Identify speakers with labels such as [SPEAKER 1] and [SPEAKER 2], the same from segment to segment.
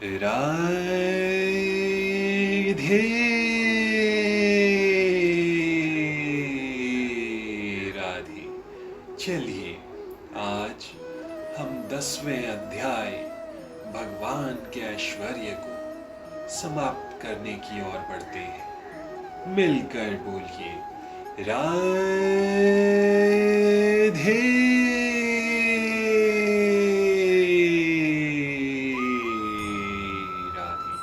[SPEAKER 1] राधे राधे। चलिए आज हम 10वें अध्याय भगवान के ऐश्वर्य को समाप्त करने की ओर बढ़ते हैं। मिलकर बोलिए राधे राधे।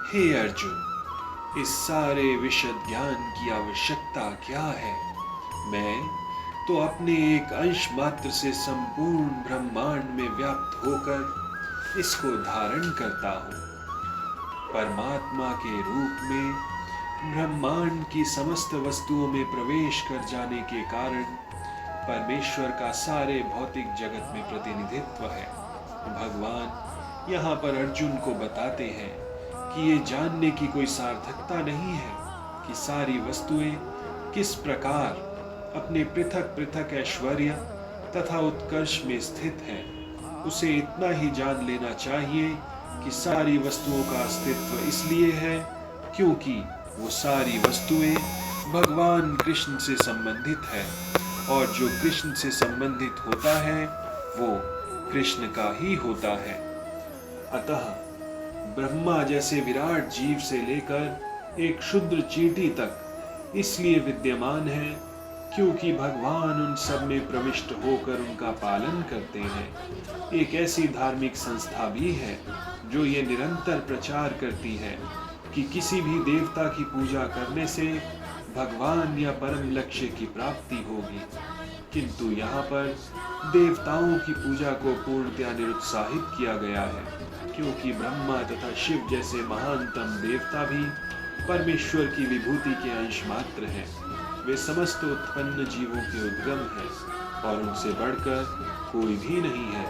[SPEAKER 1] हे अर्जुन, इस सारे विशद ज्ञान की आवश्यकता क्या है? मैं तो अपने एक अंश मात्र से संपूर्ण ब्रह्मांड में व्याप्त होकर इसको धारण करता हूँ। परमात्मा के रूप में ब्रह्मांड की समस्त वस्तुओं में प्रवेश कर जाने के कारण परमेश्वर का सारे भौतिक जगत में प्रतिनिधित्व है। भगवान यहाँ पर अर्जुन को बताते हैं कि ये जानने की कोई सार्थकता नहीं है कि सारी वस्तुएं किस प्रकार अपने पृथक पृथक ऐश्वर्य तथा उत्कर्ष में स्थित है। उसे इतना ही जान लेना चाहिए कि सारी वस्तुओं का अस्तित्व इसलिए है क्योंकि वो सारी वस्तुएं भगवान कृष्ण से संबंधित है, और जो कृष्ण से संबंधित होता है वो कृष्ण का ही होता है। अतः ब्रह्मा जैसे विराट जीव से लेकर एक क्षुद्र चींटी तक इसलिए विद्यमान है क्योंकि भगवान उन सब में प्रविष्ट होकर उनका पालन करते हैं। एक ऐसी धार्मिक संस्था भी है जो ये निरंतर प्रचार करती है कि किसी भी देवता की पूजा करने से भगवान या परम लक्ष्य की प्राप्ति होगी, किंतु यहाँ पर देवताओं की पूजा को पूर्णतया निरुत्साहित किया गया है क्योंकि ब्रह्मा तथा शिव जैसे महानतम देवता भी परमेश्वर की विभूति के अंश मात्र हैं। वे समस्त उत्पन्न जीवों के उद्गम हैं और उनसे बढ़कर कोई भी नहीं है।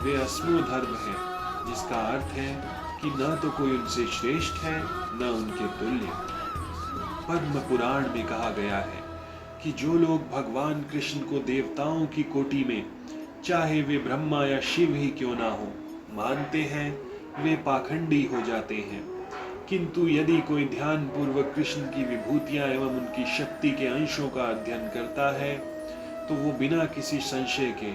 [SPEAKER 1] वे अस्मोधर्म हैं, जिसका अर्थ है कि न तो कोई उनसे श्रेष्ठ है न उनके तुल्य। पद्म पुराण में कहा गया है कि जो लोग भगवान कृष्ण को देवताओं की कोटि में, चाहे वे ब्रह्मा या शिव ही क्यों ना हो, मानते हैं, वे पाखंडी हो जाते हैं। किंतु यदि कोई ध्यान पूर्वक कृष्ण की विभूतियां एवं उनकी शक्ति के अंशों का अध्ययन करता है तो वो बिना किसी संशय के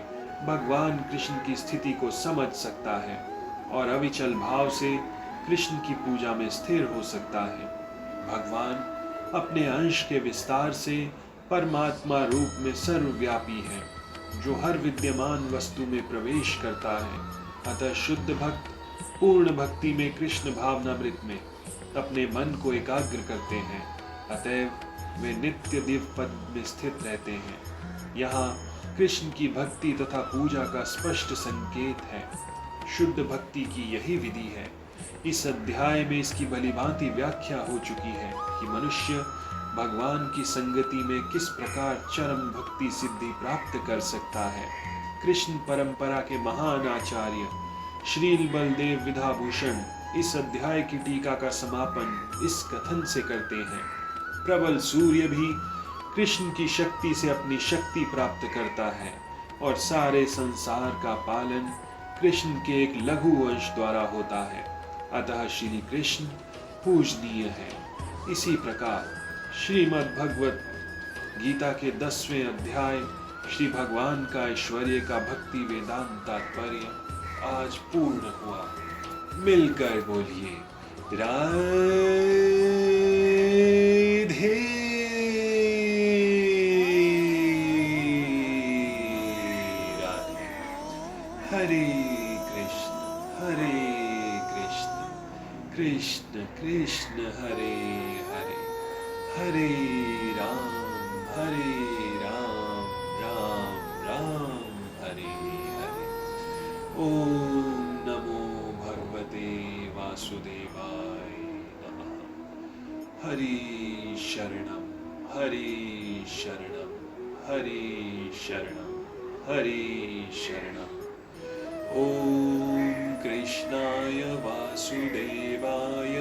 [SPEAKER 1] भगवान कृष्ण की स्थिति को समझ सकता है और अविचल भाव से कृष्ण की पूजा में स्थिर हो सकता है। भगवान अपने अंश के विस्तार से परमात्मा रूप में सर्वव्यापी है, जो हर विद्यमान वस्तु में प्रवेश करता है। अतः शुद्ध भक्त पूर्ण भक्ति में कृष्ण भावनामृत में अपने मन को एकाग्र करते हैं। अतएव वे नित्य दिव्य पद में स्थित रहते हैं। यहाँ कृष्ण की भक्ति तथा पूजा का स्पष्ट संकेत है। शुद्ध भक्ति की यही विधि है। इस अध्याय में इसकी भलीभांति व्याख्या हो चुकी है कि मनुष्य भगवान की संगति में किस प्रकार चरम भक्ति सिद्धि प्राप्त कर सकता है। कृष्ण परंपरा के महान आचार्य श्रील बलदेव विधाभूषण इस अध्याय की टीका का समापन इस कथन से करते हैं, प्रबल सूर्य भी कृष्ण की शक्ति से अपनी शक्ति प्राप्त करता है और सारे संसार का पालन कृष्ण के एक लघु अंश द्वारा होता है। अतः श्री कृष्ण पूजनीय है। इसी प्रकार श्रीमद् भगवत गीता के 10वें अध्याय श्री भगवान का ऐश्वर्य का भक्ति वेदांत तात्पर्य आज पूर्ण हुआ। मिलकर बोलिए राधे राधे। हरे कृष्ण कृष्ण कृष्ण हरे हरे, हरे राम राम राम हरे हरे। ओम नमो भगवते वासुदेवाय नमः। हरि शरणम हरि शरणम हरि शरणम हरि शरणम। ओम कृष्णाय वासुदेवाय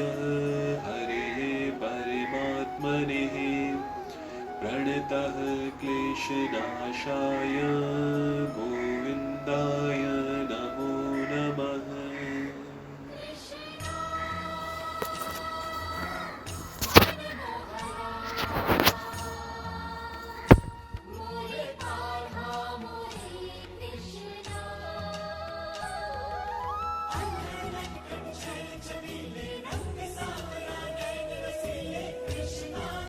[SPEAKER 1] हरे परमात्मने प्रणतः क्लेशनाशाय गोविन्दाय